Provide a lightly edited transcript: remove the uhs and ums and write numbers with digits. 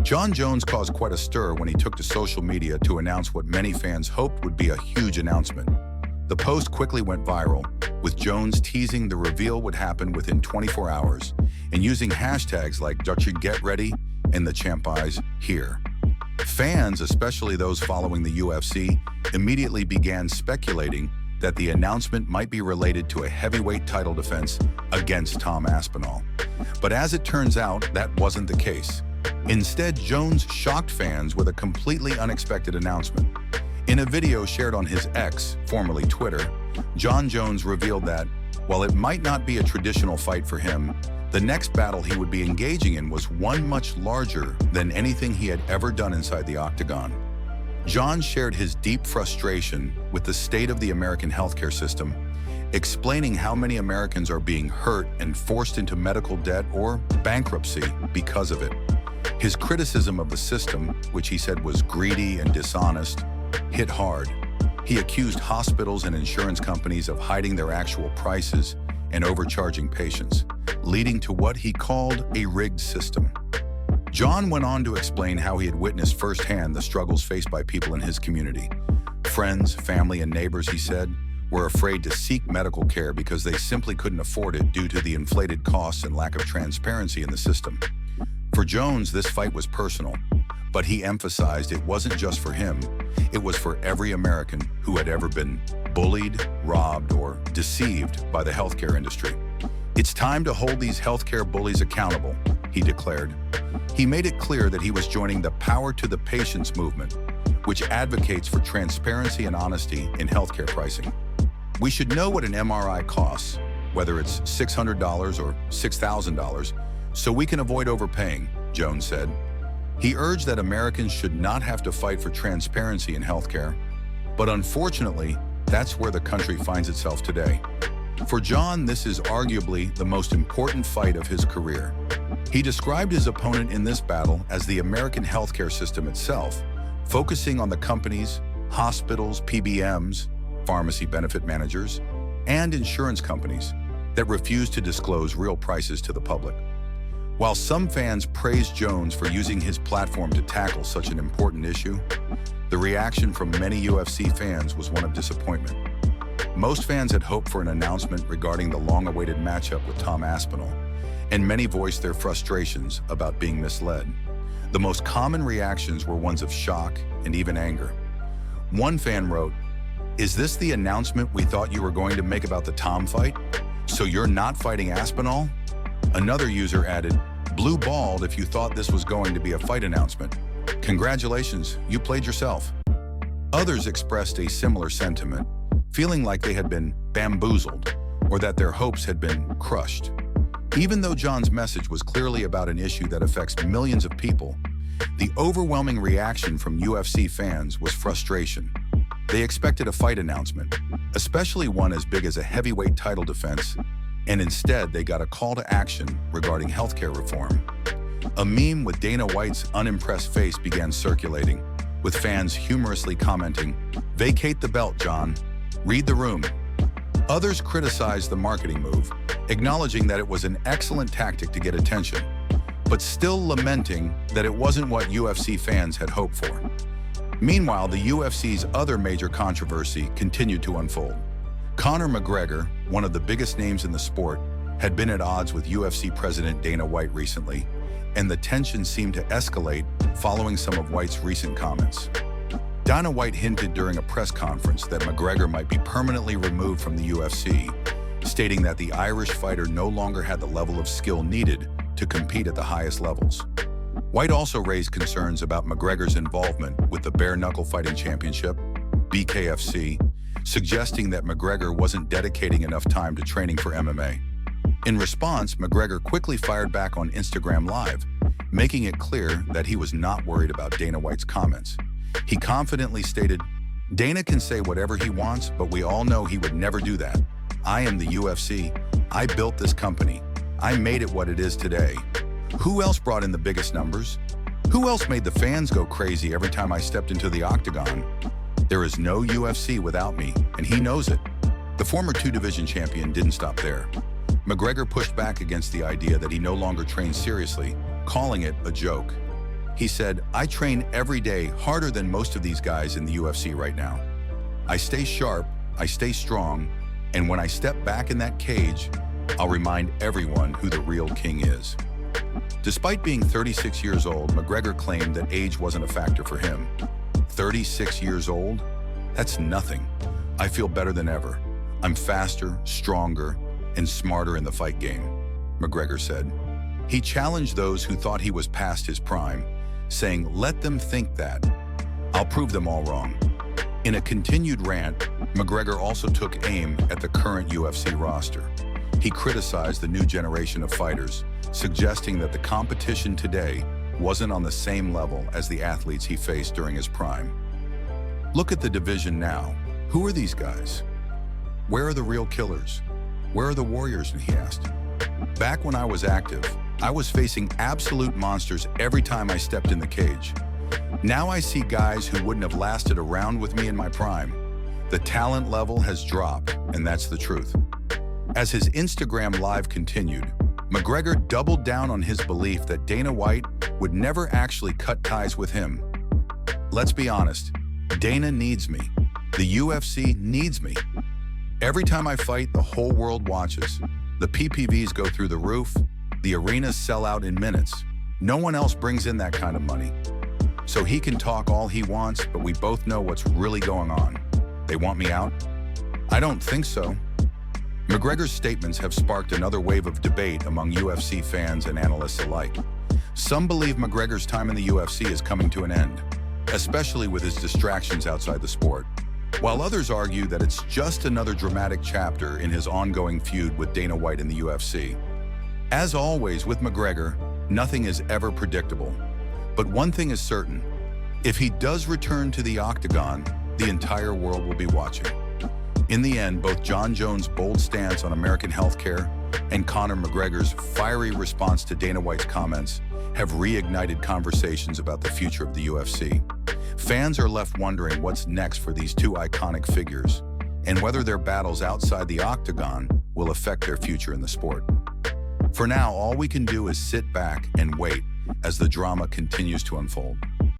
Jon Jones caused quite a stir when he took to social media to announce what many fans hoped would be a huge announcement. The post quickly went viral, with Jones teasing the reveal would happen within 24 hours and using hashtags like #GetReady and the Champis here. Fans, especially those following the UFC, immediately began speculating that the announcement might be related to a heavyweight title defense against Tom Aspinall. But as it turns out, that wasn't the case. Instead, Jones shocked fans with a completely unexpected announcement. In a video shared on his X, formerly Twitter, Jon Jones revealed that, while it might not be a traditional fight for him, the next battle he would be engaging in was one much larger than anything he had ever done inside the octagon. Jon shared his deep frustration with the state of the American healthcare system, explaining how many Americans are being hurt and forced into medical debt or bankruptcy because of it. His criticism of the system, which he said was greedy and dishonest, hit hard. He accused hospitals and insurance companies of hiding their actual prices and overcharging patients, leading to what he called a rigged system. Jon went on to explain how he had witnessed firsthand the struggles faced by people in his community. Friends, family, and neighbors, he said, were afraid to seek medical care because they simply couldn't afford it due to the inflated costs and lack of transparency in the system. For Jones, this fight was personal, but he emphasized it wasn't just for him, it was for every American who had ever been bullied, robbed, or deceived by the healthcare industry. "It's time to hold these healthcare bullies accountable," he declared. He made it clear that he was joining the Power to the Patients movement, which advocates for transparency and honesty in healthcare pricing. "We should know what an MRI costs, whether it's $600 or $6,000, so we can avoid overpaying," Jones said. He urged that Americans should not have to fight for transparency in healthcare, but unfortunately, that's where the country finds itself today. For Jon, this is arguably the most important fight of his career. He described his opponent in this battle as the American healthcare system itself, focusing on the companies, hospitals, PBMs, pharmacy benefit managers, and insurance companies that refuse to disclose real prices to the public. While some fans praised Jones for using his platform to tackle such an important issue, the reaction from many UFC fans was one of disappointment. Most fans had hoped for an announcement regarding the long-awaited matchup with Tom Aspinall, and many voiced their frustrations about being misled. The most common reactions were ones of shock and even anger. One fan wrote, "Is this the announcement we thought you were going to make about the Tom fight? So you're not fighting Aspinall?" Another user added, "Blue balled if you thought this was going to be a fight announcement. Congratulations, you played yourself." Others expressed a similar sentiment, feeling like they had been bamboozled or that their hopes had been crushed. Even though Jon's message was clearly about an issue that affects millions of people, the overwhelming reaction from UFC fans was frustration. They expected a fight announcement, especially one as big as a heavyweight title defense, and instead they got a call to action regarding healthcare reform. A meme with Dana White's unimpressed face began circulating, with fans humorously commenting, "Vacate the belt, Jon. Read the room." Others criticized the marketing move, acknowledging that it was an excellent tactic to get attention, but still lamenting that it wasn't what UFC fans had hoped for. Meanwhile, the UFC's other major controversy continued to unfold. Conor McGregor, one of the biggest names in the sport, had been at odds with UFC President Dana White recently, and the tension seemed to escalate following some of White's recent comments. Dana White hinted during a press conference that McGregor might be permanently removed from the UFC, stating that the Irish fighter no longer had the level of skill needed to compete at the highest levels. White also raised concerns about McGregor's involvement with the Bare Knuckle Fighting Championship, BKFC, suggesting that McGregor wasn't dedicating enough time to training for MMA. In response, McGregor quickly fired back on Instagram Live, making it clear that he was not worried about Dana White's comments. He confidently stated, "Dana can say whatever he wants, but we all know he would never do that. I am the UFC. I built this company. I made it what it is today. Who else brought in the biggest numbers? Who else made the fans go crazy every time I stepped into the octagon? There is no UFC without me, and he knows it." The former two-division champion didn't stop there. McGregor pushed back against the idea that he no longer trained seriously, calling it a joke. He said, "I train every day harder than most of these guys in the UFC right now. I stay sharp, I stay strong, and when I step back in that cage, I'll remind everyone who the real king is." Despite being 36 years old, McGregor claimed that age wasn't a factor for him. 36 years old? That's nothing. I feel better than ever. I'm faster, stronger, and smarter in the fight game, McGregor said. He challenged those who thought he was past his prime, saying, "Let them think that. I'll prove them all wrong." In a continued rant, McGregor also took aim at the current UFC roster. He criticized the new generation of fighters, suggesting that the competition today wasn't on the same level as the athletes he faced during his prime. "Look at the division now. Who are these guys? Where are the real killers? Where are the warriors?" he asked. "Back when I was active, I was facing absolute monsters every time I stepped in the cage. Now I see guys who wouldn't have lasted a round with me in my prime. The talent level has dropped, and that's the truth." As his Instagram Live continued, McGregor doubled down on his belief that Dana White would never actually cut ties with him. "Let's be honest, Dana needs me. The UFC needs me. Every time I fight, the whole world watches. The PPVs go through the roof. The arenas sell out in minutes. No one else brings in that kind of money. So he can talk all he wants, but we both know what's really going on. They want me out? I don't think so." McGregor's statements have sparked another wave of debate among UFC fans and analysts alike. Some believe McGregor's time in the UFC is coming to an end, especially with his distractions outside the sport, while others argue that it's just another dramatic chapter in his ongoing feud with Dana White in the UFC. As always with McGregor, nothing is ever predictable. But one thing is certain: if he does return to the octagon, the entire world will be watching. In the end, both Jon Jones' bold stance on American healthcare and Conor McGregor's fiery response to Dana White's comments have reignited conversations about the future of the UFC. Fans are left wondering what's next for these two iconic figures, and whether their battles outside the octagon will affect their future in the sport. For now, all we can do is sit back and wait as the drama continues to unfold.